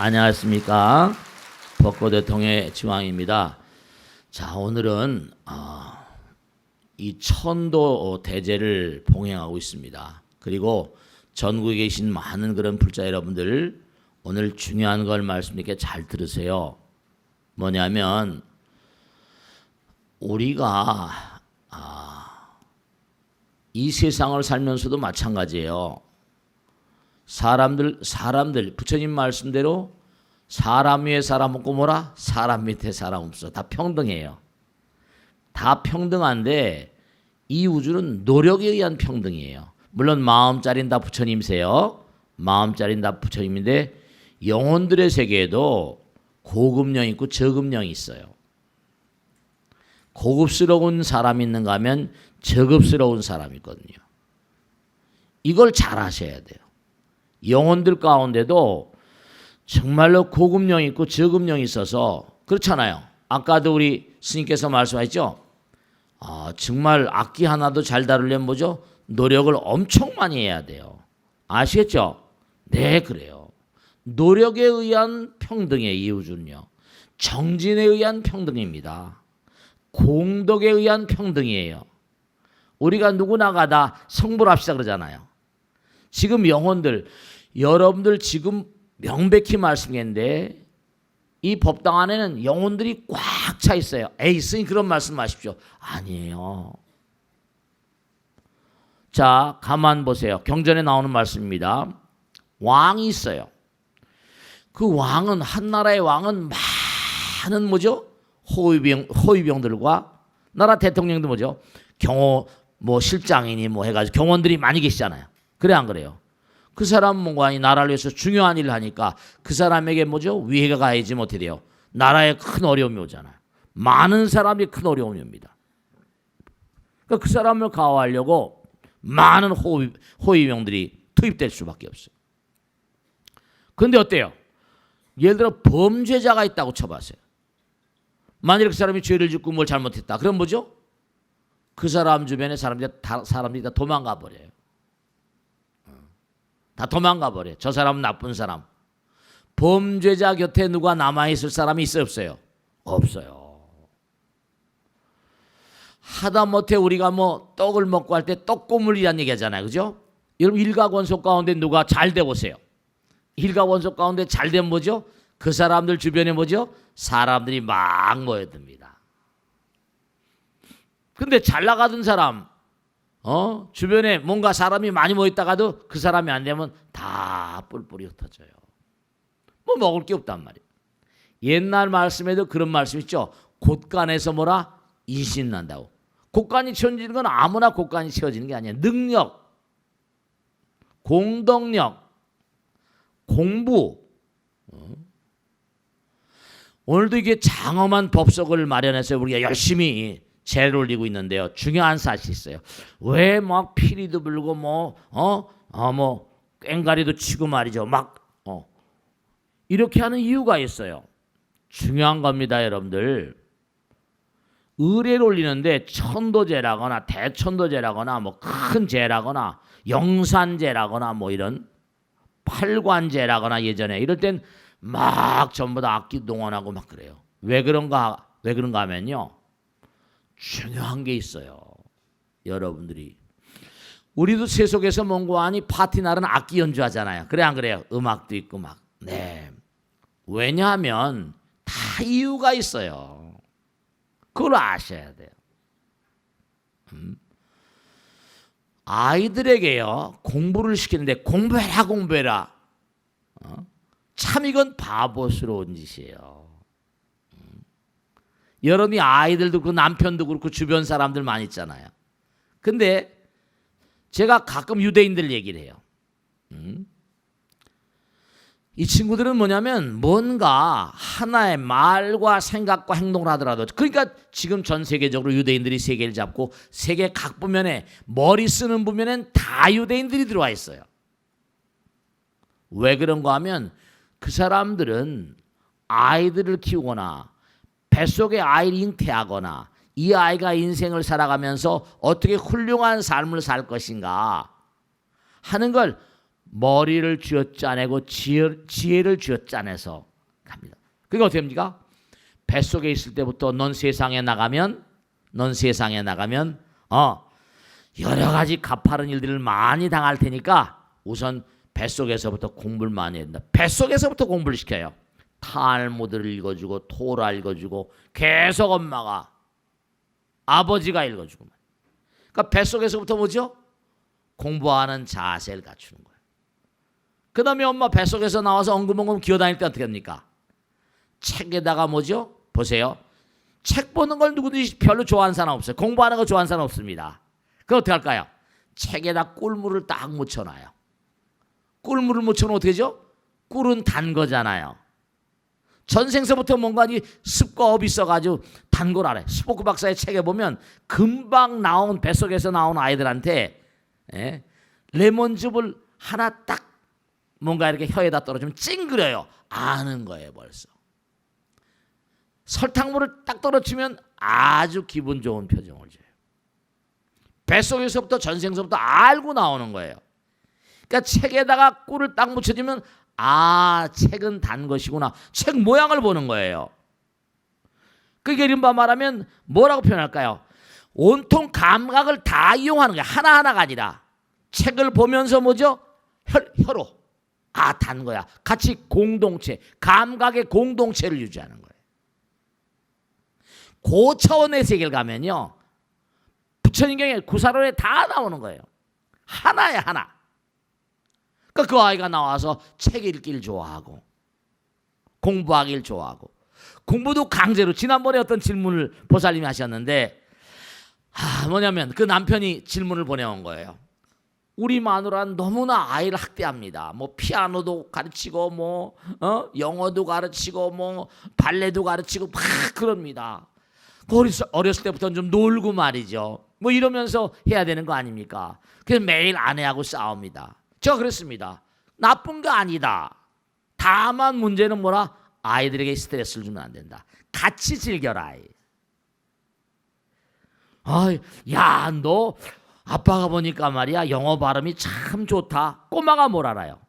안녕하십니까. 벚꽃대통의 지왕입니다. 자, 오늘은 이 천도 대제를 봉행하고 있습니다. 그리고 전국에 계신 많은 그런 불자 여러분들, 오늘 중요한 걸 말씀드리니까 잘 들으세요. 뭐냐면 우리가 이 세상을 살면서도 마찬가지예요. 사람들 부처님 말씀대로 사람 위에 사람 없고 뭐라? 사람 밑에 사람 없어. 다 평등해요. 다 평등한데 이 우주는 노력에 의한 평등이에요. 물론 마음짜리는 다 부처님이세요. 마음짜리는 다 부처님인데 영혼들의 세계에도 고급령 있고 저급령이 있어요. 고급스러운 사람이 있는가 하면 저급스러운 사람이 있거든요. 이걸 잘 아셔야 돼요. 영혼들 가운데도 정말로 고급령이 있고 저급령이 있어서 그렇잖아요. 아까도 우리 스님께서 말씀하셨죠. 정말 악기 하나도 잘 다루려면 뭐죠? 노력을 엄청 많이 해야 돼요. 아시겠죠? 네, 그래요. 노력에 의한 평등의 이유는요. 정진에 의한 평등입니다. 공덕에 의한 평등이에요. 우리가 누구나가 다 성불합시다 그러잖아요. 지금 영혼들, 여러분들 지금 명백히 말씀했는데 이 법당 안에는 영혼들이 꽉 차 있어요. 에이, 스님 그런 말씀 마십시오. 아니에요. 자, 가만 보세요. 경전에 나오는 말씀입니다. 왕이 있어요. 그 왕은, 한 나라의 왕은 많은 뭐죠? 호위병들과 나라 대통령도 뭐죠? 경호 실장이니 해가지고 경원들이 많이 계시잖아요. 그래 안 그래요? 그 사람 뭔가 이 나라를 위해서 중요한 일을 하니까 그 사람에게 뭐죠? 위해가 가야지 못해 돼요. 나라에 큰 어려움이 오잖아요. 많은 사람이 큰 어려움이 옵니다. 그러니까 그 사람을 가호하려고 많은 호위병들이 투입될 수밖에 없어요. 그런데 어때요? 예를 들어 범죄자가 있다고 쳐봤어요. 만일 그 사람이 죄를 짓고 뭘 잘못했다. 그럼 뭐죠? 그 사람 주변에 사람들이 다 도망가 버려요. 다 도망가 버려요. 저 사람은 나쁜 사람. 범죄자 곁에 누가 남아있을 사람이 있어요, 없어요? 없어요. 하다못해 우리가 떡을 먹고 할 때 떡고물이라는 얘기 하잖아요. 그죠? 여러분 일가원속 가운데 누가 잘 돼 보세요. 일가원속 가운데 잘 되면 뭐죠? 그 사람들 주변에 뭐죠? 사람들이 막 모여듭니다. 근데 잘 나가던 사람, 주변에 뭔가 사람이 많이 모였다가도 그 사람이 안 되면 다 뿔뿔이 흩어져요. 먹을 게 없단 말이에요. 옛날 말씀에도 그런 말씀 있죠. 곳간에서 뭐라? 인신 난다고. 곳간이 채워지는 건 아무나 곳간이 채워지는 게 아니에요. 능력, 공덕력, 공부. 오늘도 이게 장엄한 법석을 마련해서 우리가 열심히 제를 올리고 있는데요. 중요한 사실이 있어요. 왜 막 피리도 불고 꽹가리도 치고 말이죠. 이렇게 하는 이유가 있어요. 중요한 겁니다, 여러분들. 의례를 올리는데 천도제라거나 대천도제라거나 큰 제라거나 영산제라거나 이런 팔관제라거나 예전에 이럴 땐 막 전부 다 악기 동원하고 막 그래요. 왜 그런가 하면요. 중요한 게 있어요. 여러분들이. 우리도 세속에서 몽고하니 파티 날은 악기 연주하잖아요. 그래 안 그래요? 음악도 있고 막. 네. 왜냐하면 다 이유가 있어요. 그걸 아셔야 돼요. 아이들에게요. 공부를 시키는데 공부해라. 참 이건 바보스러운 짓이에요. 여러분이 아이들도 그렇고 남편도 그렇고 주변 사람들 많이 있잖아요. 근데 제가 가끔 유대인들 얘기를 해요. 이 친구들은 뭐냐면 뭔가 하나의 말과 생각과 행동을 하더라도 그러니까 지금 전 세계적으로 유대인들이 세계를 잡고 세계 각 부면에 머리 쓰는 부면엔 다 유대인들이 들어와 있어요. 왜 그런가 하면 그 사람들은 아이들을 키우거나 뱃속에 아이를 잉태하거나 이 아이가 인생을 살아가면서 어떻게 훌륭한 삶을 살 것인가 하는 걸 머리를 쥐어짜내고 지혜를 쥐어짜내서 갑니다. 그게 어떻게 됩니까? 뱃속에 있을 때부터 넌 세상에 나가면 여러 가지 가파른 일들을 많이 당할 테니까 우선 뱃속에서부터 공부를 많이 해야 된다. 뱃속에서부터 공부를 시켜요. 탈무드를 읽어주고 토라 읽어주고 계속 엄마가 아버지가 읽어주고. 그러니까 뱃속에서부터 뭐죠? 공부하는 자세를 갖추는 거예요. 그 다음에 엄마 뱃속에서 나와서 엉금엉금 기어다닐 때 어떻게 합니까? 책에다가 뭐죠? 보세요. 책 보는 걸 누구든지 별로 좋아하는 사람 없어요. 공부하는 거 좋아하는 사람 없습니다. 그럼 어떻게 할까요? 책에다 꿀물을 딱 묻혀놔요. 꿀물을 묻혀놓으면 어떻게 되죠? 꿀은 단 거잖아요. 전생서부터 뭔가 습과 업이 있어가지고 단 걸 알아요. 스포크 박사의 책에 보면 금방 나온 뱃속에서 나온 아이들한테 레몬즙을 하나 딱 뭔가 이렇게 혀에다 떨어지면 찡그려요. 아는 거예요 벌써. 설탕물을 딱 떨어뜨리면 아주 기분 좋은 표정을 줘요. 뱃속에서부터 전생서부터 알고 나오는 거예요. 그러니까 책에다가 꿀을 딱 묻혀주면 책은 단 것이구나. 책 모양을 보는 거예요. 그게 이른바 말하면 뭐라고 표현할까요? 온통 감각을 다 이용하는 거예요. 하나하나가 아니라 책을 보면서 뭐죠? 혀로 단 거야. 같이 공동체, 감각의 공동체를 유지하는 거예요. 고차원의 세계를 가면요, 부처님경에 구사론에 다 나오는 거예요. 하나야 하나. 그러니까 그 아이가 나와서 책 읽기를 좋아하고 공부하기를 좋아하고, 공부도 강제로. 지난번에 어떤 질문을 보살님이 하셨는데 뭐냐면 그 남편이 질문을 보내온 거예요. 우리 마누라는 너무나 아이를 학대합니다. 뭐 피아노도 가르치고 영어도 가르치고 발레도 가르치고 막 그럽니다. 어렸을 때부터는 좀 놀고 말이죠. 이러면서 해야 되는 거 아닙니까? 그래서 매일 아내하고 싸웁니다. 제가 그랬습니다. 나쁜 거 아니다. 다만 문제는 뭐라? 아이들에게 스트레스를 주면 안 된다. 같이 즐겨라. 야, 너 아빠가 보니까 말이야 영어 발음이 참 좋다. 꼬마가 뭘 알아요?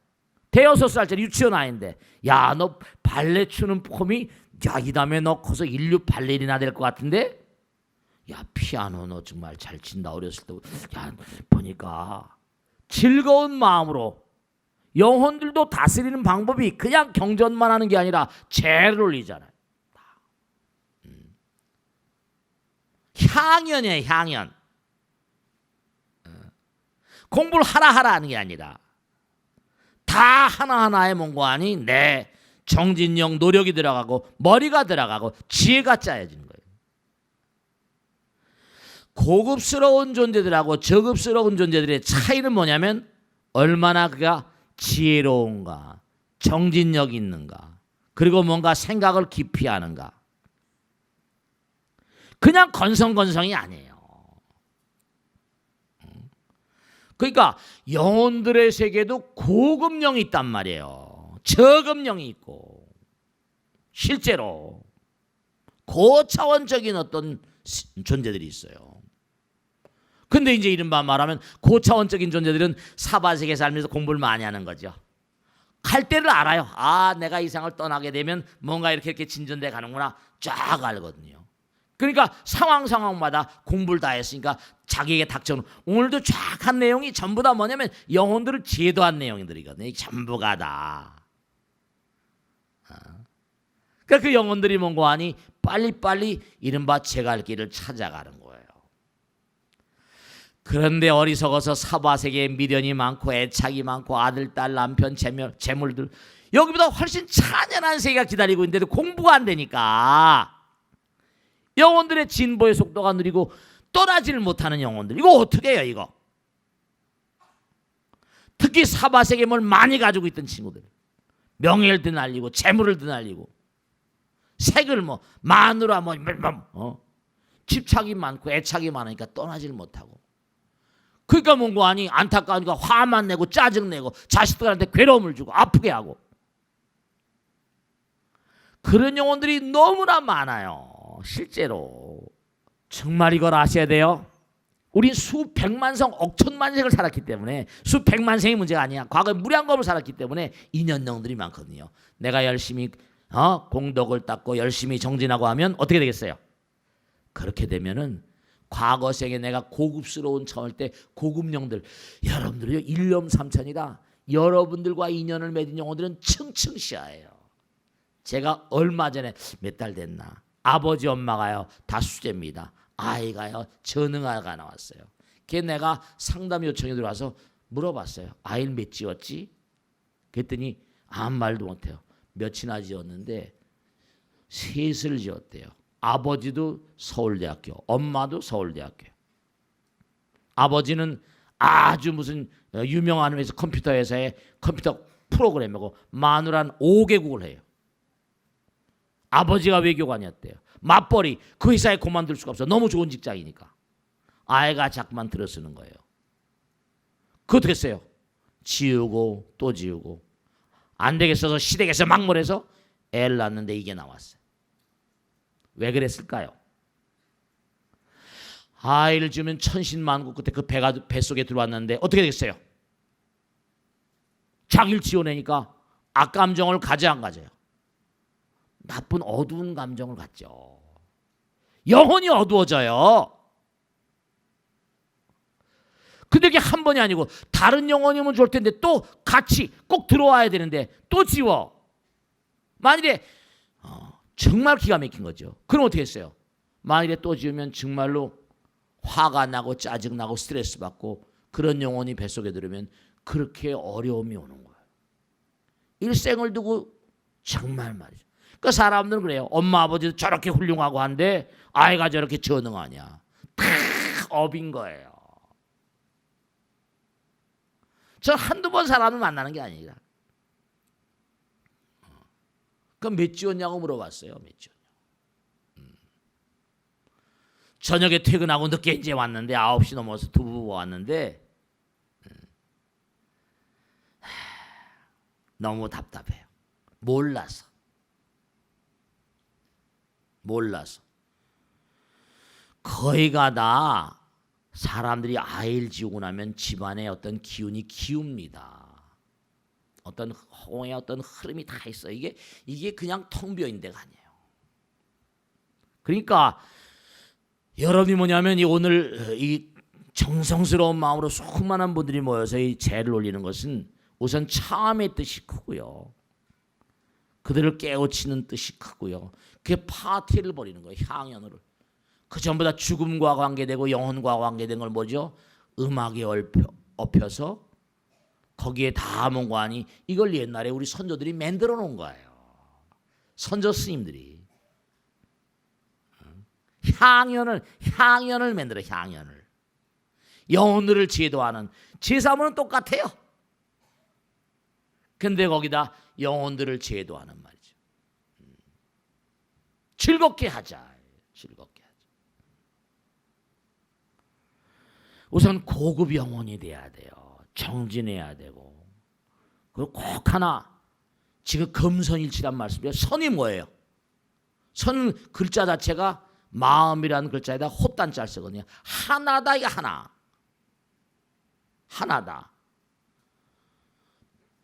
대여섯 살짜리 유치원 아이인데, 야, 너 발레 추는 폼이, 야, 이 다음에 너 커서 인류 발레리나 될 것 같은데? 야, 피아노 너 정말 잘 친다. 어렸을 때. 야, 보니까 즐거운 마음으로. 영혼들도 다스리는 방법이 그냥 경전만 하는 게 아니라 죄를 올리잖아요. 향연이에요, 향연. 공부를 하라 하는 게 아니라 다 하나하나의 뭔가니 내 정진력, 노력이 들어가고 머리가 들어가고 지혜가 짜여지는 거예요. 고급스러운 존재들하고 저급스러운 존재들의 차이는 뭐냐면 얼마나 그가 지혜로운가, 정진력이 있는가, 그리고 뭔가 생각을 깊이 하는가. 그냥 건성건성이 아니에요. 그러니까 영혼들의 세계도 고급령이 있단 말이에요. 저급령이 있고, 실제로 고차원적인 어떤 존재들이 있어요. 근데 이제 이른바 말하면 고차원적인 존재들은 사바세계 살면서 공부를 많이 하는 거죠. 갈 때를 알아요. 내가 이 세상을 떠나게 되면 뭔가 이렇게 진전돼 가는구나 쫙 알거든요. 그러니까 상황마다 공부를 다 했으니까 자기에게 닥쳐오는, 오늘도 쫙 한 내용이 전부 다 뭐냐면 영혼들을 제도한 내용들이거든요. 전부가 다. 그러니까 그 영혼들이 뭔가 하니 빨리빨리 이른바 제갈 길을 찾아가는 거예요. 그런데 어리석어서 사바세계에 미련이 많고 애착이 많고 아들, 딸, 남편, 재물들, 여기보다 훨씬 찬연한 세계가 기다리고 있는데도 공부가 안 되니까 영혼들의 진보의 속도가 느리고 떠나지를 못하는 영혼들, 이거 어떻게 해요? 이거 특히 사바세계물 많이 가지고 있던 친구들, 명예를 드날리고 재물을 드날리고 색을 마누라 집착이 많고 애착이 많으니까 떠나지를 못하고, 그러니까 뭔가 아니 안타까우니까 화만 내고 짜증내고 자식들한테 괴로움을 주고 아프게 하고, 그런 영혼들이 너무나 많아요. 실제로 정말 이걸 아셔야 돼요. 우린 수백만 성 억천만 생을 살았기 때문에 수백만 생이 문제가 아니야. 과거에 무량겁을 살았기 때문에 인연령들이 많거든요. 내가 열심히 공덕을 닦고 열심히 정진하고 하면 어떻게 되겠어요? 그렇게 되면은 과거 생에 내가 고급스러운 처할 때 고급령들, 여러분들요 일념삼천이라 여러분들과 인연을 맺은 영혼들은 층층시하예요. 제가 얼마 전에 몇 달 됐나 아버지 엄마가요 다 수제입니다. 아이가요 전응아가 나왔어요. 걔 내가 상담 요청이 들어와서 물어봤어요. 아이를 몇 지었지? 그랬더니 아무 말도 못해요. 몇이나 지었는데 셋을 지었대요. 아버지도 서울대학교, 엄마도 서울대학교. 아버지는 아주 무슨 유명한 회사 컴퓨터 회사의 컴퓨터 프로그래머고 마누라는 5개국을 해요. 아버지가 외교관이었대요. 맞벌이 그 회사에 그만둘 수가 없어. 너무 좋은 직장이니까. 아이가 자꾸만 들어쓰는 거예요. 그거 어떻게 했어요? 지우고 또 지우고 안 되겠어서 시댁에서 막물해서 애를 낳았는데 이게 나왔어요. 왜 그랬을까요? 아이를 지으면 천신만고 그때 그 배가 뱃속에 들어왔는데 어떻게 되겠어요? 자기를 지어내니까 악감정을 가져 안 가져요? 나쁜 어두운 감정을 갖죠. 영혼이 어두워져요. 근데 이게 한 번이 아니고 다른 영혼이면 좋을 텐데 또 같이 꼭 들어와야 되는데 또 지워. 만일에 정말 기가 막힌 거죠. 그럼 어떻게 했어요? 만일에 또 지으면 정말로 화가 나고 짜증나고 스트레스 받고 그런 영혼이 뱃속에 들으면 그렇게 어려움이 오는 거예요. 일생을 두고 정말 말이죠. 그 사람들은 그래요. 엄마 아버지도 저렇게 훌륭하고 한데 아이가 저렇게 전능하냐. 다 업인 거예요. 저 한두 번 사람을 만나는 게 아니라. 그럼 몇 지웠냐고 물어봤어요. 몇 지웠냐고. 저녁에 퇴근하고 늦게 이제 왔는데 9시 넘어서 두 부부가 왔는데 너무 답답해요. 몰라서. 거의가 다 사람들이 아이를 지우고 나면 집안에 어떤 기운이 기웁니다. 어떤 홍의 어떤 흐름이 다 있어. 이게 그냥 텅 비어 있는 데가 아니에요. 그러니까 여러분이 뭐냐면 오늘 이 정성스러운 마음으로 수많은 분들이 모여서 이 제를 올리는 것은 우선 참의 뜻이 크고요. 그들을 깨우치는 뜻이 크고요. 그게 파티를 벌이는 거예요. 향연을. 그 전보다 죽음과 관계되고 영혼과 관계된 걸 뭐죠? 음악에 엎혀서 거기에 다문관이 이걸 옛날에 우리 선조들이 만들어 놓은 거예요. 선조 스님들이 향연을 만들어. 향연을 영혼들을 제도하는 제사문은 똑같아요. 근데 거기다 영혼들을 제도하는 말이죠. 즐겁게 하자. 즐겁게 하자. 우선 고급 영혼이 돼야 돼요. 정진해야 되고. 그리고 꼭 하나 지금 금선일치란 말씀이에요. 선이 뭐예요? 선 글자 자체가 마음이라는 글자에다 헛단자를 쓰거든요. 하나다. 이게 하나다.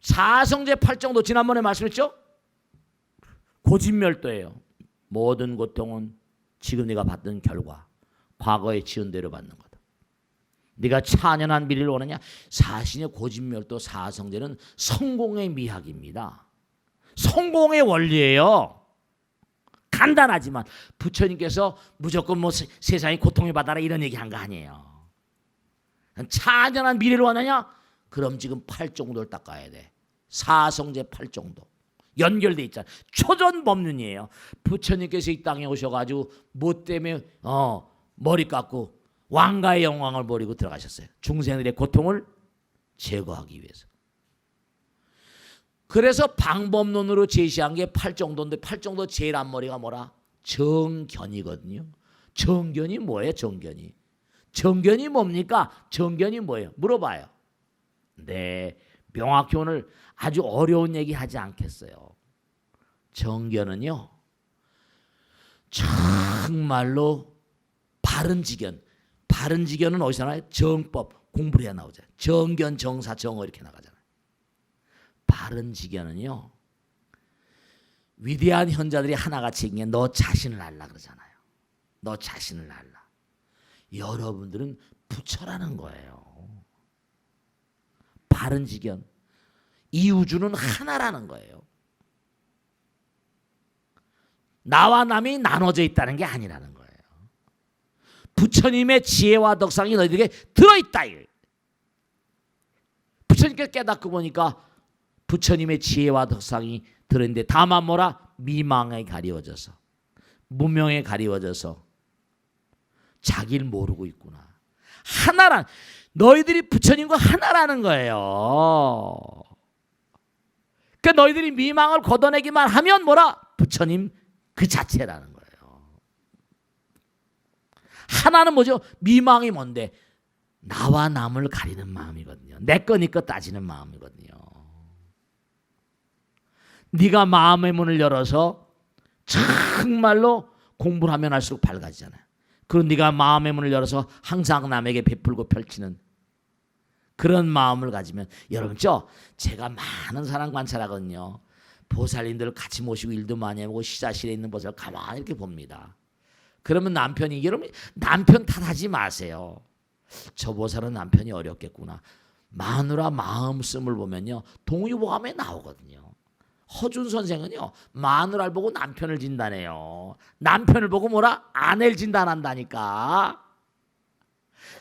사성제 팔정도 지난번에 말씀했죠? 고진멸도예요. 모든 고통은 지금 네가 받는 결과, 과거에 지은 대로 받는 거다. 네가 찬연한 미래를 원하냐? 사신의 고진멸도 사성제는 성공의 미학입니다. 성공의 원리예요. 간단하지만 부처님께서 무조건 뭐 세상이 고통을 받아라 이런 얘기한 거 아니에요. 찬연한 미래를 원하냐? 그럼 지금 팔정도를 닦아야 돼. 사성제 팔정도 연결돼 있잖아. 초전법륜이에요. 부처님께서 이 땅에 오셔가지고 뭐 때문에 머리 깎고 왕가의 영광을 버리고 들어가셨어요. 중생들의 고통을 제거하기 위해서. 그래서 방법론으로 제시한 게 팔정도인데 팔정도 제일 앞머리가 뭐라? 정견이거든요. 정견이 뭐예요? 정견이 뭡니까? 정견이 뭐예요? 물어봐요. 네, 명확히 오늘 아주 어려운 얘기 하지 않겠어요. 정견은요, 정말로 바른 지견, 바른 지견은 어디서 나와요? 정법, 공부를 해야 나오잖아요. 정견, 정사, 정어 이렇게 나가잖아요. 바른 지견은요, 위대한 현자들이 하나같이 얘기해 너 자신을 알라 그러잖아요. 너 자신을 알라. 여러분들은 부처라는 거예요. 바른 지견. 이 우주는 하나라는 거예요. 나와 남이 나눠져 있다는 게 아니라는 거예요. 부처님의 지혜와 덕상이 너희들에게 들어있다. 부처님께 깨닫고 보니까 부처님의 지혜와 덕상이 들었는데 다만 뭐라? 미망에 가리워져서, 무명에 가리워져서 자기를 모르고 있구나. 하나란, 너희들이 부처님과 하나라는 거예요. 그러니까 너희들이 미망을 걷어내기만 하면 뭐라? 부처님 그 자체라는 거예요. 하나는 뭐죠? 미망이 뭔데? 나와 남을 가리는 마음이거든요. 내 거니까 따지는 마음이거든요. 네가 마음의 문을 열어서 정말로 공부를 하면 할수록 밝아지잖아요. 그리고 네가 마음의 문을 열어서 항상 남에게 베풀고 펼치는 그런 마음을 가지면, 여러분 제가 많은 사람 관찰하거든요. 보살님들 같이 모시고 일도 많이 하고 시자실에 있는 보살 가만히 이렇게 봅니다. 그러면 남편이, 여러분 남편 탓하지 마세요. 저 보살은 남편이 어렵겠구나. 마누라 마음 쓰을 보면요, 동의보감에 나오거든요. 허준 선생은요, 마누라를 보고 남편을 진단해요. 남편을 보고 뭐라? 아내를 진단한다니까.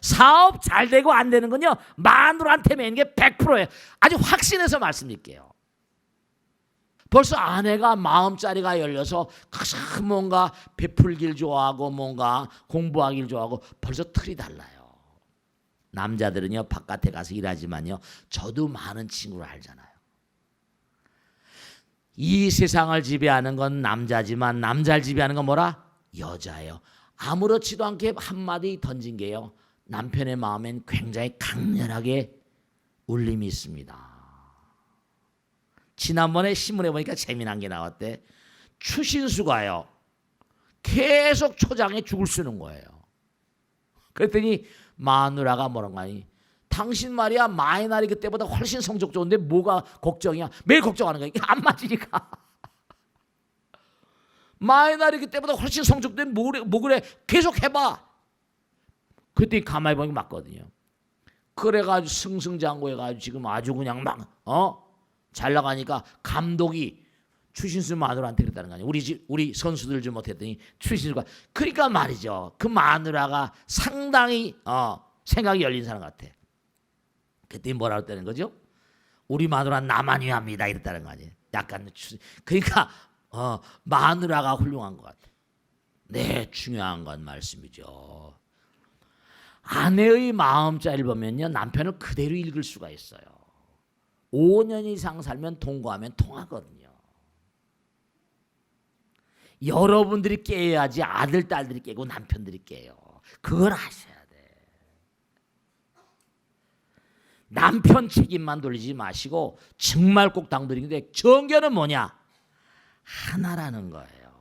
사업 잘 되고 안 되는 건요, 마누라한테 매는 게 100%예요. 아주 확신해서 말씀드릴게요. 벌써 아내가 마음자리가 열려서 뭔가 베풀길 좋아하고 뭔가 공부하길 좋아하고 벌써 틀이 달라요. 남자들은요, 바깥에 가서 일하지만요, 저도 많은 친구를 알잖아요. 이 세상을 지배하는 건 남자지만 남자를 지배하는 건 뭐라? 여자예요. 아무렇지도 않게 한마디 던진 게요, 남편의 마음엔 굉장히 강렬하게 울림이 있습니다. 지난번에 신문에 보니까 재미난 게 나왔대. 추신수가요, 계속 초장에 죽을 쓰는 거예요. 그랬더니 마누라가 뭐라고 하니, 당신 말이야 마이날이 그때보다 훨씬 성적 좋은데 뭐가 걱정이야? 매일 걱정하는 거야. 안 맞으니까. 마이날이 그때보다 훨씬 성적 좋은데 뭐 그래? 계속 해봐. 그랬더니 가만히 보니까 맞거든요. 그래가지고 승승장구해가지고 지금 아주 그냥 막 잘 나가니까 감독이 추신수 마누라한테 그랬다는 거 아니에요. 우리 선수들 좀 못했더니 추신수가, 그러니까 말이죠. 그 마누라가 상당히 생각이 열린 사람 같아. 그때 뭐라고 했다는 거죠? 우리 마누라 나만 위합니다 이랬다는 거 아니에요. 약간 그러니까 마누라가 훌륭한 것 같아. 네, 중요한 건 말씀이죠. 아내의 마음자리를 보면요, 남편을 그대로 읽을 수가 있어요. 5년 이상 살면 동거하면 통하거든요. 여러분들이 깨야지 아들, 딸들이 깨고 남편들이 깨요. 그걸 아셔야 돼. 남편 책임만 돌리지 마시고 정말 꼭 당부드리는데, 정견은 뭐냐? 하나라는 거예요.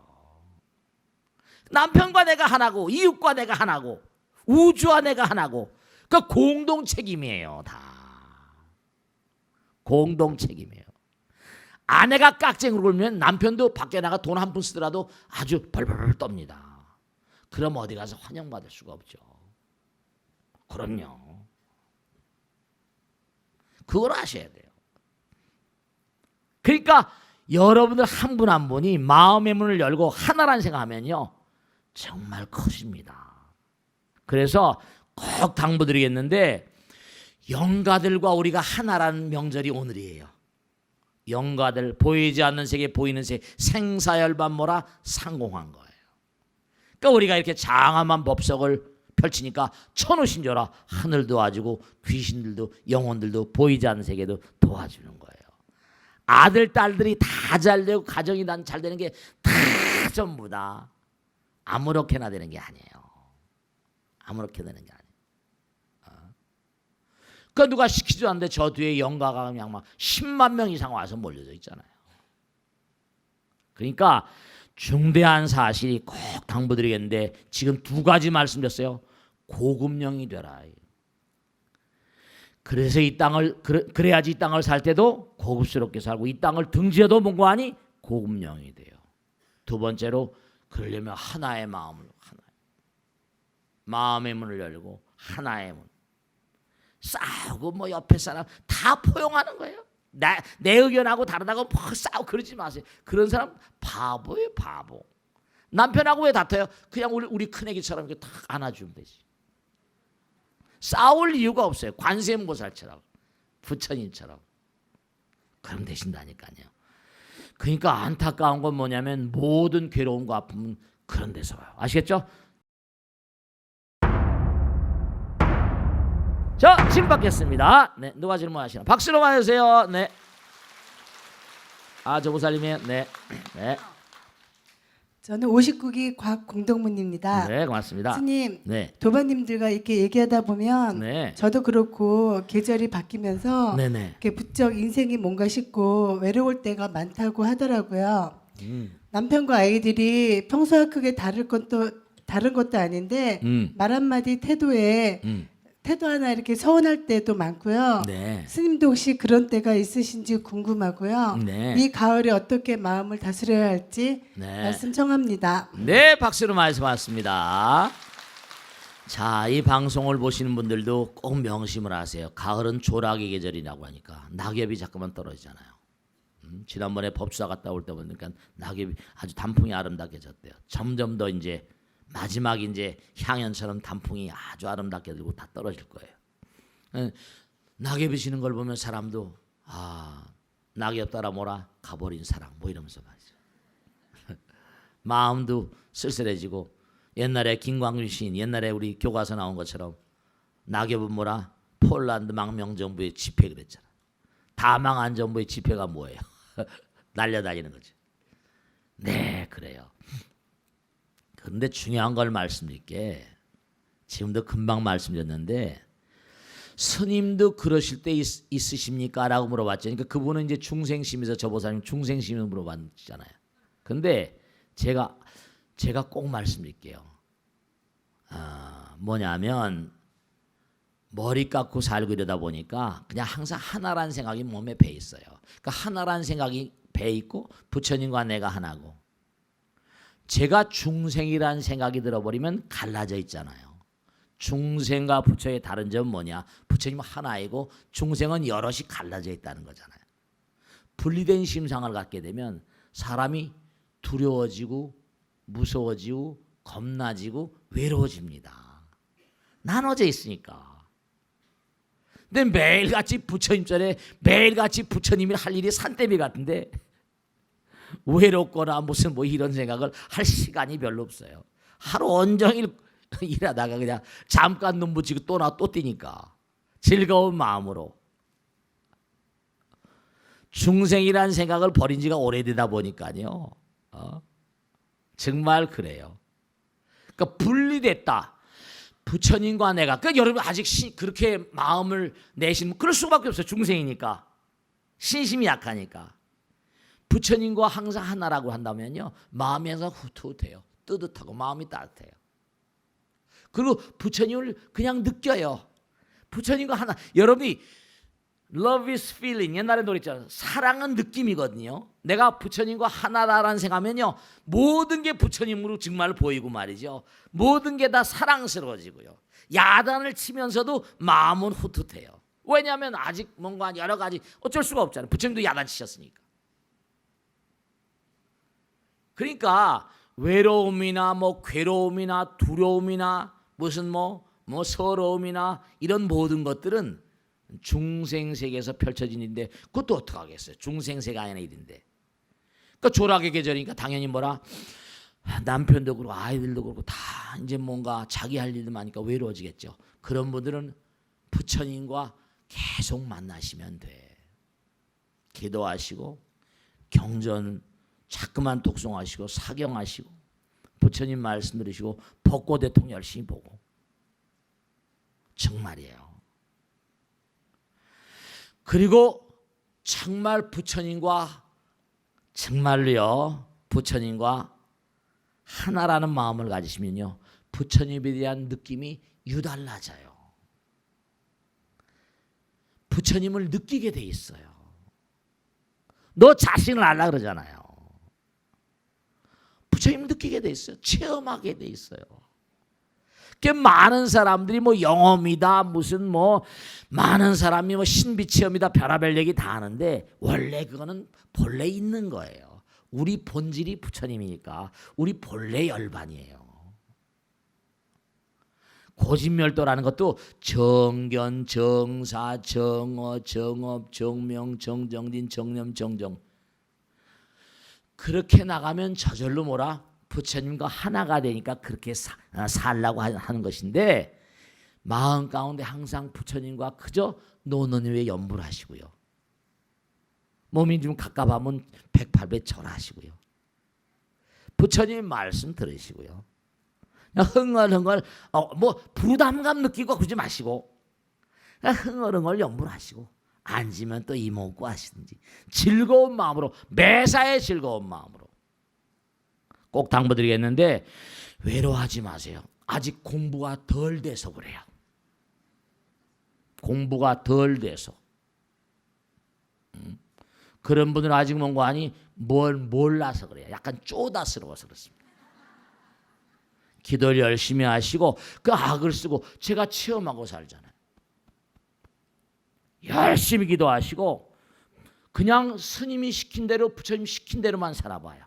남편과 내가 하나고 이웃과 내가 하나고 우주와 내가 하나고, 그 공동 책임이에요. 다 공동 책임이에요. 아내가 깍쟁이로 굴면 남편도 밖에 나가 돈 한 푼 쓰더라도 아주 벌벌 떱니다. 그럼 어디 가서 환영받을 수가 없죠. 그럼요. 그걸 아셔야 돼요. 그러니까 여러분들 한 분 한 분이 마음의 문을 열고 하나란 생각하면요, 정말 커집니다. 그래서 꼭 당부드리겠는데, 영가들과 우리가 하나라는 명절이 오늘이에요. 영가들, 보이지 않는 세계 보이는 세계, 생사열반 뭐라? 상공한 거예요. 그러니까 우리가 이렇게 장엄한 법석을 펼치니까 천우신조라 하늘 도와주고 귀신들도 영혼들도 보이지 않는 세계도 도와주는 거예요. 아들, 딸들이 다 잘되고 가정이 잘 되는 게 다 전부 다 아무렇게나 되는 게 아니에요. 아무렇게 되는 게 아니에요. 그 누가 시키지도 않는데 저 뒤에 영가가 그냥 막 10만 명 이상 와서 몰려져 있잖아요. 그러니까 중대한 사실이 꼭 당부드리겠는데, 지금 두 가지 말씀드렸어요. 고급령이 되라. 그래서 이 땅을 그래야지 이 땅을 살 때도 고급스럽게 살고 이 땅을 등지어도 뭔가 하니 고급령이 돼요. 두 번째로 그러려면 하나의 마음으로 마음의 문을 열고 하나의 문. 싸우고 뭐 옆에 사람 다 포용하는 거예요. 내 의견하고 다르다고 뭐 싸우고 그러지 마세요. 그런 사람 바보예요, 바보. 남편하고 왜 다퉈요? 그냥 우리 큰애기처럼 이렇게 딱 안아주면 되지. 싸울 이유가 없어요. 관세음보살처럼 부처님처럼 그럼 되신다니까요. 그러니까 안타까운 건 뭐냐면 모든 괴로움과 아픔은 그런 데서 와요. 아시겠죠? 자, 질문 받겠습니다. 네, 누가 질문하시나? 박수로 맞으세요. 네. 저 보살님이에요. 네. 네. 저는 59기 곽공덕문입니다. 네, 고맙습니다. 스님, 네. 도반님들과 이렇게 얘기하다 보면 네. 저도 그렇고 계절이 바뀌면서 네네. 이렇게 부쩍 인생이 뭔가 싶고 외로울 때가 많다고 하더라고요. 남편과 아이들이 평소와 크게 다른 것도 아닌데 말 한마디 태도에 태도 하나 이렇게 서운할 때도 많고요. 네. 스님도 혹시 그런 때가 있으신지 궁금하고요. 네. 이 가을에 어떻게 마음을 다스려야 할지 네. 말씀 청합니다. 네, 박수로 말씀하셨습니다. 자, 이 방송을 보시는 분들도 꼭 명심을 하세요. 가을은 조락의 계절이라고 하니까 낙엽이 자꾸만 떨어지잖아요. 지난번에 법수사 갔다 올 때 보니까 낙엽이 아주 단풍이 아름답게 졌대요. 점점 더 이제 마지막 이제 향연처럼 단풍이 아주 아름답게 들고 다 떨어질 거예요. 낙엽이 지는 걸 보면 사람도 낙엽 따라 몰아 가버린 사랑 뭐 이러면서 말이죠. 마음도 쓸쓸해지고 옛날에 김광준 시인 옛날에 우리 교과서 나온 것처럼 낙엽은 뭐라 폴란드 망명정부의 집회 그랬잖아. 다 망한 정부의 집회가 뭐예요? 날려다니는 거죠. 네, 그래요. 그런데 중요한 걸 말씀드릴게. 지금도 금방 말씀드렸는데 스님도 그러실 때 있으십니까? 라고 물어봤죠. 그러니까 그분은 이제 중생심에서 저 보살님 중생심을 물어봤잖아요. 근데 제가 꼭 말씀드릴게요. 뭐냐면 머리 깎고 살고 이러다 보니까 그냥 항상 하나라는 생각이 몸에 배 있어요. 그러니까 하나라는 생각이 배 있고 부처님과 내가 하나고 제가 중생이라는 생각이 들어버리면 갈라져 있잖아요. 중생과 부처의 다른 점은 뭐냐? 부처님은 하나이고 중생은 여럿이 갈라져 있다는 거잖아요. 분리된 심상을 갖게 되면 사람이 두려워지고 무서워지고 겁나지고 외로워집니다. 나눠져 있으니까. 근데 매일같이 부처님 전에 매일같이 부처님이 할 일이 산더미 같은데 외롭거나 무슨 뭐 이런 생각을 할 시간이 별로 없어요. 하루 온종일 일하다가 그냥 잠깐 눈 붙이고 또 뛰니까 즐거운 마음으로 중생이라는 생각을 버린 지가 오래되다 보니까요. 정말 그래요. 그러니까 분리됐다. 부처님과 내가. 그러니까 여러분 아직 그렇게 마음을 내시면 그럴 수밖에 없어요. 중생이니까. 신심이 약하니까. 부처님과 항상 하나라고 한다면요. 마음이 항상 후투해요. 뜨뜻하고 마음이 따뜻해요. 그리고 부처님을 그냥 느껴요. 부처님과 하나. 여러분이 Love is feeling. 옛날에 노래 있잖아요. 사랑은 느낌이거든요. 내가 부처님과 하나다라는 생각하면요. 모든 게 부처님으로 정말 보이고 말이죠. 모든 게 다 사랑스러워지고요. 야단을 치면서도 마음은 훗훗해요. 왜냐하면 아직 뭔가 여러 가지 어쩔 수가 없잖아요. 부처님도 야단 치셨으니까. 그러니까 외로움이나 뭐 괴로움이나 두려움이나 무슨 뭐 서러움이나 이런 모든 것들은 중생세계에서 펼쳐진 일인데 그것도 어떡하겠어요. 중생세가 아니라 일인데. 그러니까 조락의 계절이니까 당연히 뭐라 남편도 그렇고 아이들도 그렇고 다 이제 뭔가 자기 할 일도 많으니까 외로워지겠죠. 그런 분들은 부처님과 계속 만나시면 돼. 기도하시고 경전 자꾸만 독송하시고 사경하시고 부처님 말씀 들으시고 벚꽃 대통 열심히 보고 정말이에요. 그리고 정말 부처님과 정말로요. 부처님과 하나라는 마음을 가지시면요. 부처님에 대한 느낌이 유달라져요. 부처님을 느끼게 돼 있어요. 너 자신을 알라 그러잖아요. 부처님을 느끼게 돼 있어요. 체험하게 돼 있어요. 그 많은 사람들이 뭐 영험이다 무슨 뭐 많은 사람이 뭐 신비 체험이다 별의별 얘기 다 하는데 원래 그거는 본래 있는 거예요. 우리 본질이 부처님이니까 우리 본래 열반이에요. 고진멸도라는 것도 정견, 정사, 정어, 정업, 정명, 정정진, 정념, 정정 그렇게 나가면 저절로 뭐라? 부처님과 하나가 되니까 그렇게 살라고 하는 것인데 마음 가운데 항상 부처님과 그저 노는 후에 염불 하시고요. 몸이 좀 갑갑하면 108배 절하시고요. 부처님 말씀 들으시고요. 흥얼흥얼 뭐 부담감 느끼고 그러지 마시고 흥얼흥얼 염불하시고 앉으면 또 이목구 하시든지 즐거운 마음으로 매사에 즐거운 마음으로 꼭 당부드리겠는데 외로워하지 마세요. 아직 공부가 덜 돼서 그래요. 공부가 덜 돼서 그런 분들은 아직 뭔가 아니 뭘 몰라서 그래요. 약간 쪼다스러워서 그렇습니다. 기도를 열심히 하시고 그 악을 쓰고 제가 체험하고 살잖아요. 열심히 기도하시고 그냥 스님이 시킨 대로 부처님 시킨 대로만 살아봐요.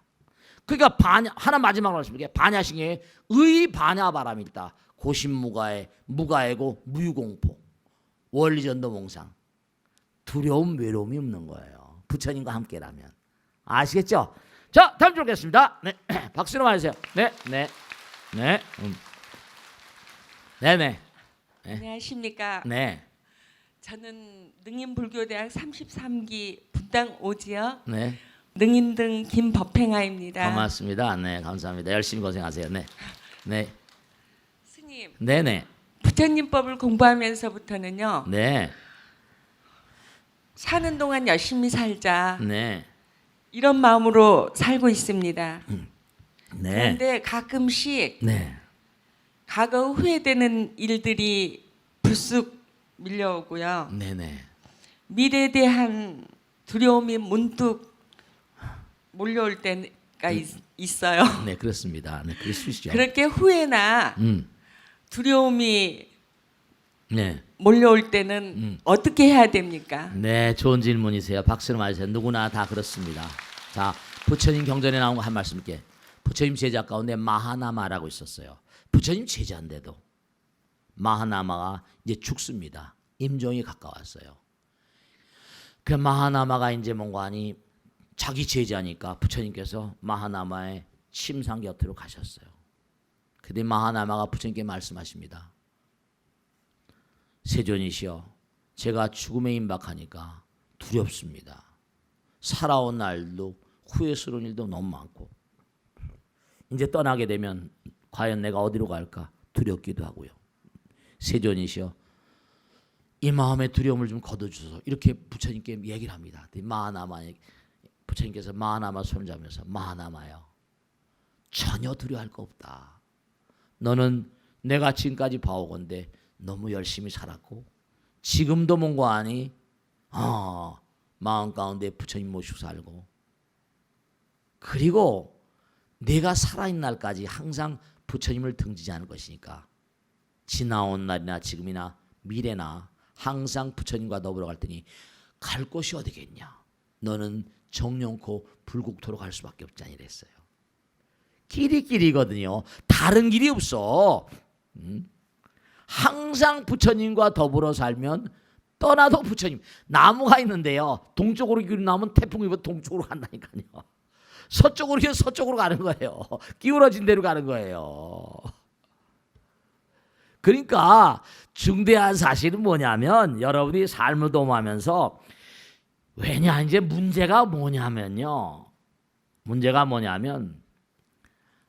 그러니까 하나 마지막으로 말씀드릴게요. 반야식에 의반야바람이 있다. 고심무가에 무가에고 무유공포 원리전도몽상 두려움 외로움이 없는 거예요. 부처님과 함께라면 아시겠죠? 자 다음 주 뵙겠습니다. 네. 박수로 맞으세요. 네. 네. 네. 네네. 네. 안녕하십니까. 네. 저는 능인불교대학 33기 분당 오지역 네. 능인등 김법행아입니다. 고맙습니다. 네, 감사합니다. 열심히 고생하세요. 네. 네. 스님, 네네. 부처님법을 공부하면서부터는요. 네. 사는 동안 열심히 살자. 네. 이런 마음으로 살고 있습니다. 네. 그런데 가끔씩 네. 과거 후회되는 일들이 불쑥 밀려오고요. 네네. 미래에 대한 두려움이 문득 몰려올 때가 있어요. 네, 그렇습니다. 네, 그럴 수 있죠. 그렇게 후회나 두려움이 네. 몰려올 때는 어떻게 해야 됩니까? 네, 좋은 질문이세요. 박수를 맞으세요. 누구나 다 그렇습니다. 자, 부처님 경전에 나온 거 한 말씀께. 부처님 제자 가운데 마하나마라고 있었어요. 부처님 제자인데도 마하나마가 이제 죽습니다. 임종이 가까웠어요. 그 마하나마가 이제 뭔가 하니 자기 제자니까 부처님께서 마하나마의 침상 곁으로 가셨어요. 그때 마하나마가 부처님께 말씀하십니다. 세존이시여, 제가 죽음에 임박하니까 두렵습니다. 살아온 날도 후회스러운 일도 너무 많고 이제 떠나게 되면 과연 내가 어디로 갈까 두렵기도 하고요. 세존이시여, 이 마음의 두려움을 좀 거둬주소서. 이렇게 부처님께 얘기를 합니다. 부처님께서 마하나마 손을 잡으면서 마하나마여, 전혀 두려워할 거 없다. 너는 내가 지금까지 봐오건대 너무 열심히 살았고 지금도 뭔가 아니 마음 가운데 부처님 모시고 살고 그리고 내가 살아있는 날까지 항상 부처님을 등지지 않을 것이니까 지나온 날이나 지금이나 미래나 항상 부처님과 더불어 갈 테니 갈 곳이 어디겠냐. 너는 정령코 불국토로 갈 수밖에 없지 이랬어요. 길이 길이거든요. 다른 길이 없어. 항상 부처님과 더불어 살면 떠나도 부처님. 나무가 있는데요. 동쪽으로 길이 나오면 태풍이 불어 동쪽으로 간다니까요. 서쪽으로 길면 서쪽으로 가는 거예요. 기울어진 대로 가는 거예요. 그러니까 중대한 사실은 뭐냐면 여러분이 삶을 도모하면서 왜냐 이제 문제가 뭐냐면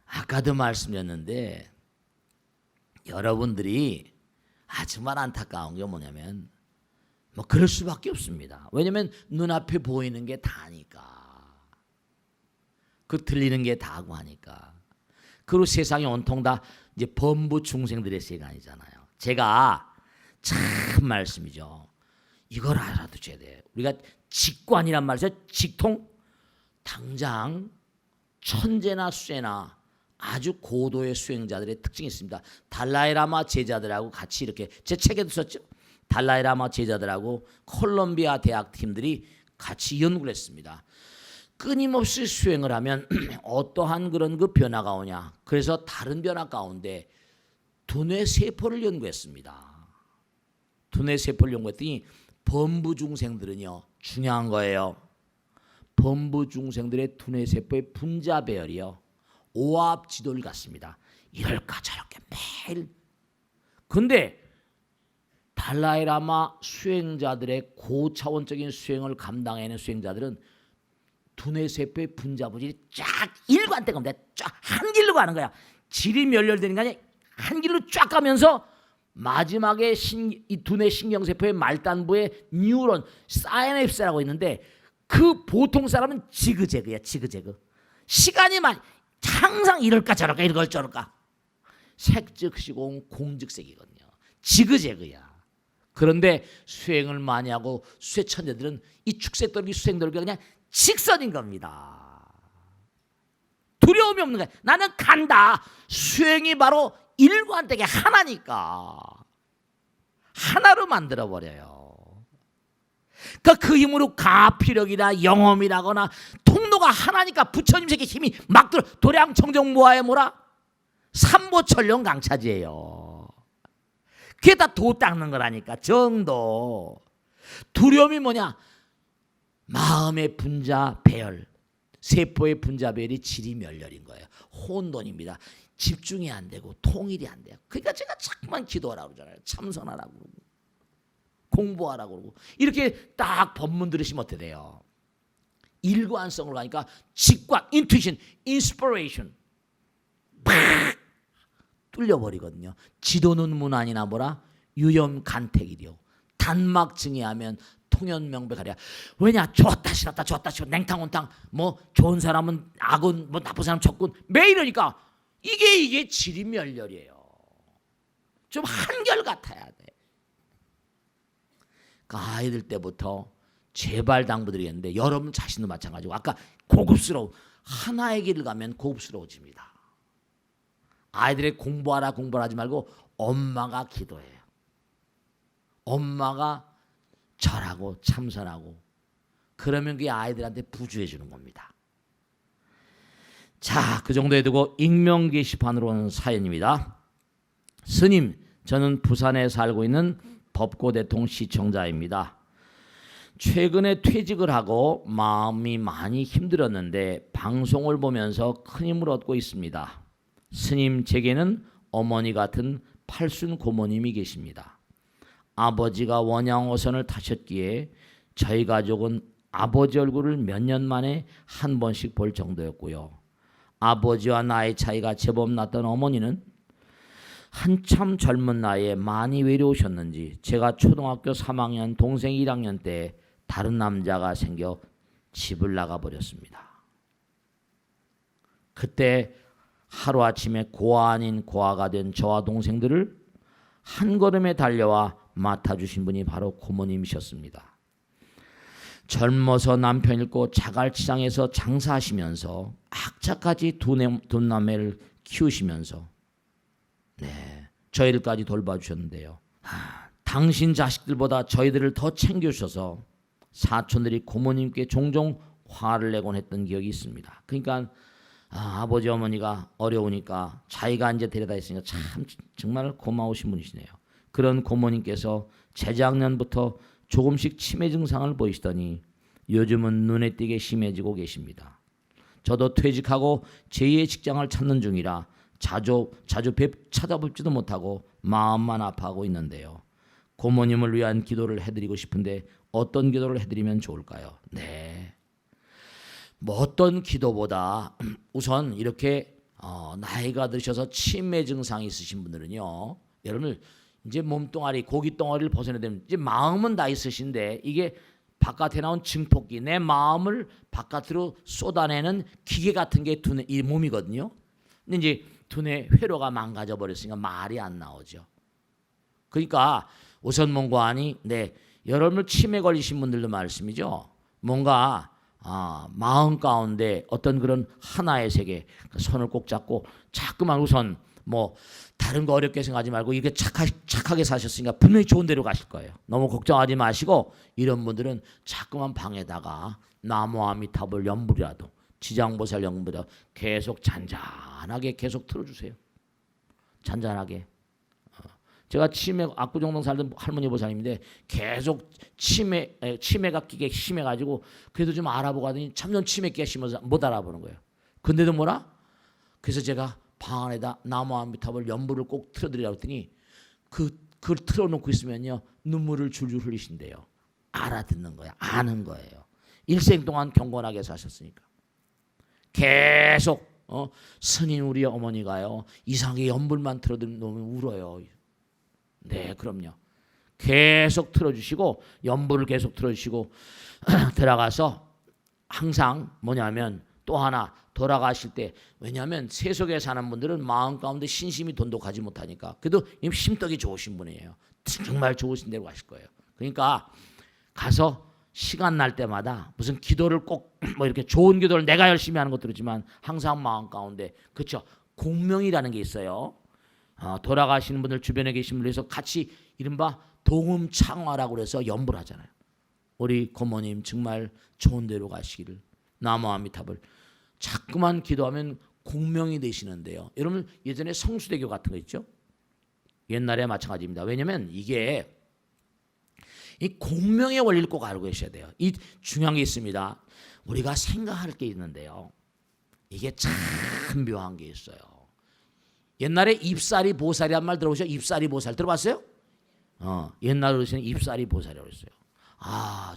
아까도 말씀드렸는데 여러분들이 정말 안타까운 게 뭐냐면 뭐 그럴 수밖에 없습니다. 왜냐면 눈앞에 보이는 게 다니까. 그 들리는 게 다고 하니까. 그리고 세상이 온통 다 이제 범부 중생들의 시간이잖아요. 제가 참 말씀이죠. 이걸 알아두셔야 돼요. 우리가 직관이란 말이죠. 직통. 당장 천재나 수재나 아주 고도의 수행자들의 특징이 있습니다. 달라이라마 제자들하고 같이 이렇게 제 책에도 썼죠. 달라이라마 제자들하고 콜롬비아 대학 팀들이 같이 연구를 했습니다. 끊임없이 수행을 하면 어떠한 그런 그 변화가 오냐. 그래서 다른 변화 가운데 두뇌 세포를 연구했습니다. 두뇌 세포를 연구했더니 범부 중생들은요 중요한 거예요. 범부 중생들의 두뇌 세포의 분자 배열이요 오합 지도를 갖습니다. 이럴까 저럴까 매일. 근데 달라이라마 수행자들의 고차원적인 수행을 감당해낸 수행자들은 두뇌 세포의 분자 부질이 쫙 일관되게 갑니다. 쫙 한 길로 가는 거야. 질이 멸렬되는 게 아니라 한 길로 쫙 가면서 마지막에 이 두뇌 신경세포의 말단부에 뉴런, 사이냅스라고 있는데 그 보통 사람은 지그재그야. 지그재그. 시간이 많이 항상 이럴까 저럴까 이럴 저럴까. 색즉시공 공즉색이거든요. 지그재그야. 그런데 수행을 많이 하고 수행천재들은 이 축색돌기 수행돌기가 그냥 직선인 겁니다. 두려움이 없는 거야. 나는 간다. 수행이 바로 일관되게 하나니까 하나로 만들어버려요. 그러니까 그 힘으로 가피력이나 영험이라거나 통로가 하나니까 부처님 세계 힘이 막 들어. 도량 청정모하에 뭐라? 삼보철령 강차지예요. 그게 다 도 닦는 거라니까. 정도. 두려움이 뭐냐? 마음의 분자 배열, 세포의 분자 배열이 질이 멸렬인 거예요. 혼돈입니다. 집중이 안 되고 통일이 안 돼요. 그러니까 제가 자꾸만 기도하라고 그러잖아요. 참선하라고 그러고 공부하라고 그러고 이렇게 딱 법문 들으시면 어떻게 돼요? 일관성으로 가니까 직관, 인투이션, 인스피레이션 팍 뚫려버리거든요. 지도는 문안이나 뭐라? 유염간택이요. 단막 증의하면 통연명백하랴. 왜냐? 좋았다 싫었다 좋았다 싫었다 냉탕온탕 뭐 좋은 사람은 악은 뭐 나쁜 사람 적군 매일 이러니까 이게 질이 멸렬이에요. 좀 한결같아야 돼. 그 아이들 때부터 제발 당부드리겠는데 여러분 자신도 마찬가지고 아까 고급스러운 하나의 길을 가면 고급스러워집니다. 아이들의 공부하라 하지 말고 엄마가 기도해요. 엄마가 절하고 참선하고 그러면 그게 아이들한테 부주해 주는 겁니다. 자, 그 정도에 두고 익명 게시판으로 온 사연입니다. 스님, 저는 부산에 살고 있는 법고대통 시청자입니다. 최근에 퇴직을 하고 마음이 많이 힘들었는데 방송을 보면서 큰 힘을 얻고 있습니다. 스님, 제게는 어머니 같은 팔순 고모님이 계십니다. 아버지가 원양어선을 타셨기에 저희 가족은 아버지 얼굴을 몇 년 만에 한 번씩 볼 정도였고요. 아버지와 나이 차이가 제법 났던 어머니는 한참 젊은 나이에 많이 외로우셨는지 제가 초등학교 3학년 동생 1학년 때 다른 남자가 생겨 집을 나가버렸습니다. 그때 하루아침에 고아 아닌 고아가 된 저와 동생들을 한 걸음에 달려와 맡아주신 분이 바로 고모님이셨습니다. 젊어서 남편 잃고 자갈치장에서 장사하시면서 악착같이 두 남매를 키우시면서 저희들까지 돌봐주셨는데요. 당신 자식들보다 저희들을 더 챙겨주셔서 사촌들이 고모님께 종종 화를 내곤 했던 기억이 있습니다. 그러니까 아버지 어머니가 어려우니까 자기가 이제 데려다 있으니까 참 정말 고마우신 분이시네요. 그런 고모님께서 재작년부터 조금씩 치매 증상을 보이시더니 요즘은 눈에 띄게 심해지고 계십니다. 저도 퇴직하고 제2의 직장을 찾는 중이라 자주 찾아뵙지도 못하고 마음만 아파하고 있는데요. 고모님을 위한 기도를 해드리고 싶은데 어떤 기도를 해드리면 좋을까요? 네. 뭐 어떤 기도보다 우선 이렇게 나이가 드셔서 치매 증상이 있으신 분들은요. 여러분 이제 몸뚱아리 고깃덩어리를 벗어내야 되면 이제 마음은 다 있으신데 이게 바깥에 나온 증폭기 내 마음을 바깥으로 쏟아내는 기계 같은 게 두뇌 이 몸이거든요. 근데 이제 두뇌 회로가 망가져 버렸으니까 말이 안 나오죠. 그러니까 우선 뭔가하니 여러분들 치매 걸리신 분들도 말씀이죠. 뭔가 마음 가운데 어떤 그런 하나의 세계, 손을 꼭 잡고 자꾸만 우선 뭐 다른 거 어렵게 생각하지 말고 이렇게 착하게 사셨으니까 분명히 좋은 데로 가실 거예요. 너무 걱정하지 마시고 이런 분들은 자꾸만 방에다가 나무 아미타불 연불이라도 지장보살 연불이라도 계속 잔잔하게 계속 틀어주세요. 잔잔하게. 제가 치매 압구정동 살던 할머니 보살님인데 계속 치매가 끼게 심해가지고 그래도 좀 알아보고 하더니 참전 치매기가 심해서 못 알아보는 거예요. 근데도 뭐라? 그래서 제가 방 안에다 나무 아미타불 연불을 꼭 틀어드리라고 했더니 그걸 틀어놓고 있으면요 눈물을 줄줄 흘리신대요. 알아듣는 거야. 아는 거예요. 일생 동안 경건하게 사셨으니까. 계속 스님 우리 어머니가요 이상하게 연불만 틀어놓으면 울어요. 네, 그럼요. 계속 틀어주시고 연불을 계속 틀어주시고 들어가서 항상 뭐냐면 또 하나 돌아가실 때 왜냐하면 세속에 사는 분들은 마음 가운데 신심이 돈독하지 못하니까 그래도 심떡이 좋으신 분이에요. 정말 좋으신 데로 가실 거예요. 그러니까 가서 시간 날 때마다 무슨 기도를 꼭 뭐 이렇게 좋은 기도를 내가 열심히 하는 것도 그렇지만 항상 마음 가운데 그렇죠. 공명이라는 게 있어요. 돌아가시는 분들 주변에 계신 분들에서 같이 이른바 동음창화라고 그래서 연불하잖아요. 우리 고모님 정말 좋은 데로 가시기를 나무 아미타불 자꾸만 기도하면 공명이 되시는데요. 여러분 예전에 성수대교 같은 거 있죠? 옛날에 마찬가지입니다. 왜냐하면 이게 이 공명의 원리를 꼭 알고 계셔야 돼요. 이 중요한 게 있습니다. 우리가 생각할 게 있는데요. 이게 참 묘한 게 있어요. 옛날에 입사리 보살이란 말 들어보셨어요? 입사리 보살 들어봤어요? 옛날 어르신은 입사리 보살이라고 했어요.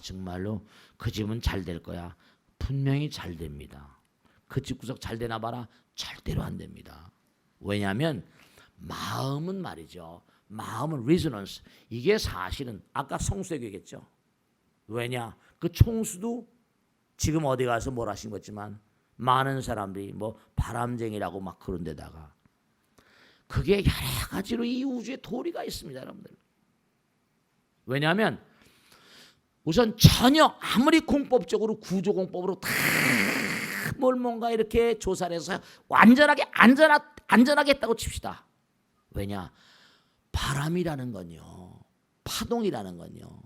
정말로 그 집은 잘 될 거야. 분명히 잘 됩니다. 그 집 구석 잘 되나 봐라. 절대로 안 됩니다. 왜냐하면 마음은 말이죠. 마음은 resonance. 이게 사실은 아까 성수대교 얘기했죠. 왜냐? 그 총수도 지금 어디 가서 뭘 하신 거지만 많은 사람들이 뭐 바람쟁이라고 막 그런 데다가 그게 여러 가지로 이 우주에 도리가 있습니다, 여러분들. 왜냐하면 우선 전혀 아무리 공법적으로 구조공법으로 다 뭘 뭔가 이렇게 조사를 해서 완전하게 안전하게 했다고 칩시다. 왜냐? 바람이라는 건요. 파동이라는 건요.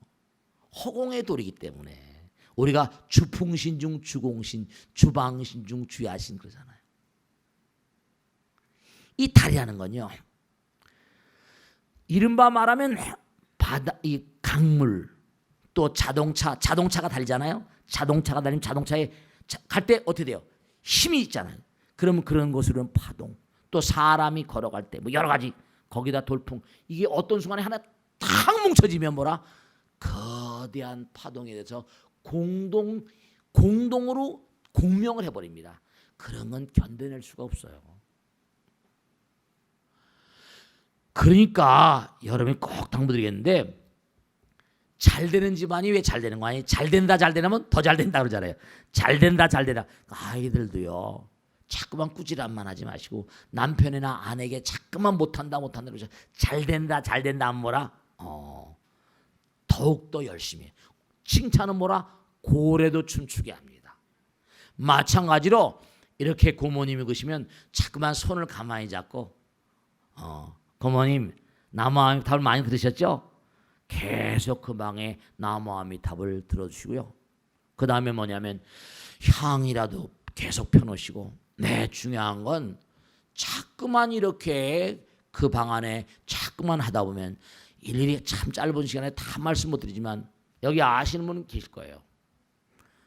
허공의 도리이기 때문에 우리가 주풍신 중 주공신, 주방신 중 주야신 그러잖아요. 이 달이라는 건요. 이른바 말하면 바다, 이 강물 또 자동차가 달리잖아요. 자동차가 달리면 자동차에 갈 때 어떻게 돼요? 힘이 있잖아요. 그러면 그런 곳으로는 파동 또 사람이 걸어갈 때 뭐 여러 가지 거기다 돌풍 이게 어떤 순간에 하나 탁 뭉쳐지면 뭐라 거대한 파동에 대해서 공동으로 공명을 해버립니다. 그런 건 견뎌낼 수가 없어요. 그러니까 여러분이 꼭 당부드리겠는데 잘 되는 집안이 왜 잘 되는 거 아니에요? 잘 된다 잘 되면 더 잘 된다 그러잖아요. 잘 된다 잘 된다. 아이들도요. 자꾸만 꾸지람만 하지 마시고 남편이나 아내에게 자꾸만 못한다 그러죠. 잘 된다 하면 뭐라? 더욱더 열심히 해. 칭찬은 뭐라? 고래도 춤추게 합니다. 마찬가지로 이렇게 고모님이 그러시면 자꾸만 손을 가만히 잡고 고모님 나무 아미타불 많이 들으셨죠? 계속 그 방에 나무 아미타불 들어주시고요. 그 다음에 뭐냐면 향이라도 계속 펴놓으시고 중요한 건 자꾸만 이렇게 그 방 안에 자꾸만 하다 보면 일일이 참 짧은 시간에 다 말씀 못 드리지만 여기 아시는 분 계실 거예요.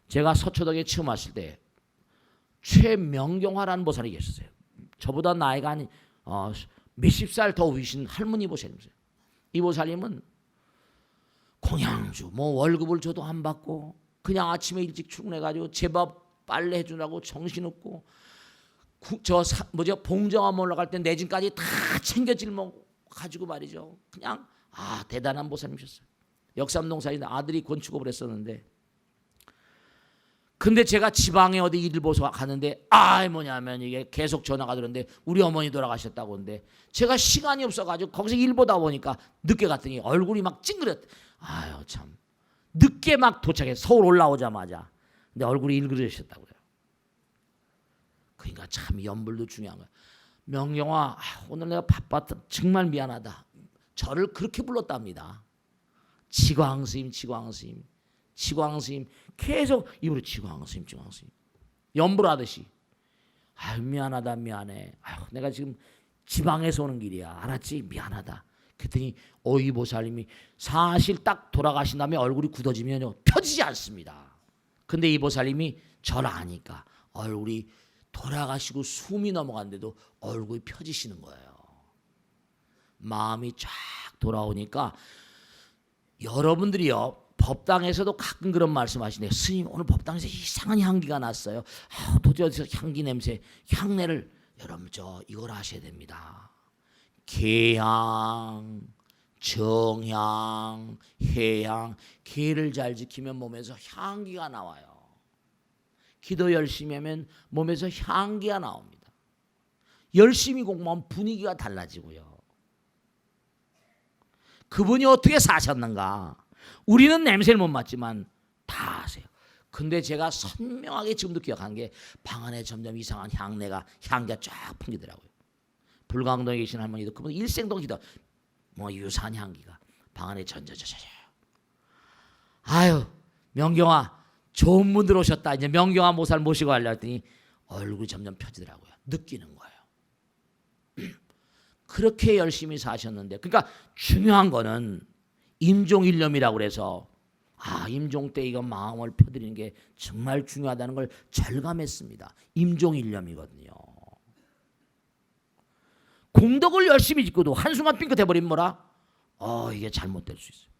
제가 서초동에 처음 왔을 때 최명경화라는 보살이 계셨어요. 저보다 나이가 한 몇십 살 더 위신 할머니 보살님이세요. 이 보살님은 공양주 뭐 월급을 줘도 안 받고 그냥 아침에 일찍 출근해가지고 제밥 빨래 해주라고 정신없고 봉정암 올라갈 때 내진까지 다 챙겨 짊어 가지고 말이죠. 그냥 대단한 보살님이셨어요. 역삼동 사이에 아들이 건축업을 했었는데 근데 제가 지방에 어디 일을 보서 가는데 뭐냐면 이게 계속 전화가 들었는데 우리 어머니 돌아가셨다고 하는데 제가 시간이 없어가지고 거기서 일 보다 보니까 늦게 갔더니 얼굴이 막 찡그렸. 아유 참 늦게 막 도착해 서울 올라오자마자 근데 얼굴이 일그러셨다고요. 그러니까 참 연불도 중요한 거야. 명경아 오늘 내가 바빴다 정말 미안하다. 저를 그렇게 불렀답니다. 지광스님 지광스님 지광스님 계속 입으로 지광스님 지광스님 연불하듯이 아유 미안하다 미안해. 아유 내가 지금 지방에서 오는 길이야. 알았지? 미안하다. 그랬더니 어이보살님이 사실 딱 돌아가신 다음에 얼굴이 굳어지면 펴지지 않습니다. 근데 이 보살님이 저를 아니까 얼굴이 돌아가시고 숨이 넘어갔는데도 얼굴이 펴지시는 거예요. 마음이 쫙 돌아오니까 여러분들이요 법당에서도 가끔 그런 말씀하시네요. 스님 오늘 법당에서 이상한 향기가 났어요. 도대체 어디서 향기 냄새 향내를 여러분 이걸 아셔야 됩니다. 개향 정향 해향 개를 잘 지키면 몸에서 향기가 나와요. 기도 열심히 하면 몸에서 향기가 나옵니다. 열심히 공부하면 분위기가 달라지고요. 그분이 어떻게 사셨는가 우리는 냄새를 못 맡지만 다 아세요. 근데 제가 선명하게 지금도 기억한 게 방 안에 점점 이상한 향기가 쫙 풍기더라고요. 불광동에 계신 할머니도 그분 일생동 기도 유사한 향기가 방 안에 전저저저. 아유 명경아 좋은 분들 오셨다. 이제 명경아 모살 모시고 가려 했더니 얼굴이 점점 펴지더라고요. 느끼는 거예요. 그렇게 열심히 사셨는데 그러니까 중요한 거는 임종일념이라고 그래서 임종 때 이거 마음을 펴드리는 게 정말 중요하다는 걸 절감했습니다. 임종일념이거든요. 공덕을 열심히 짓고도 한순간 삥끗해버리면 뭐라? 이게 잘못될 수 있어요.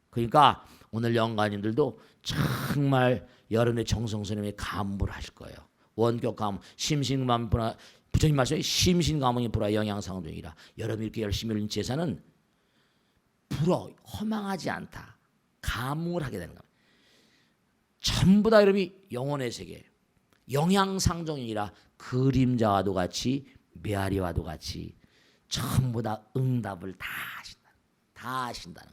그러니까 오늘 영가님들도 정말 여러분의 정성스님의 가문을 하실 거예요. 원격 가문, 심신가문 부처님 말씀에 심신가문이 불화 영양상중이라 여러분이 이렇게 열심히 올린 제사는 허망하지 않다. 가문을 하게 되는 겁니다. 전부 다 여러분이 영혼의 세계 영양상종이라 그림자와도 같이 메아리와도 같이 전부 다 응답을 다 하신다는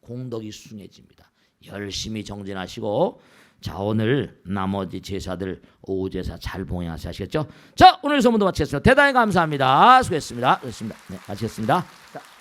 공덕이 숭해집니다. 열심히 정진하시고 자 오늘 나머지 제사들 오후 제사 잘 봉행하시겠죠? 자 오늘 소문도 마치겠습니다. 대단히 감사합니다. 수고했습니다. 네, 마치겠습니다. 자.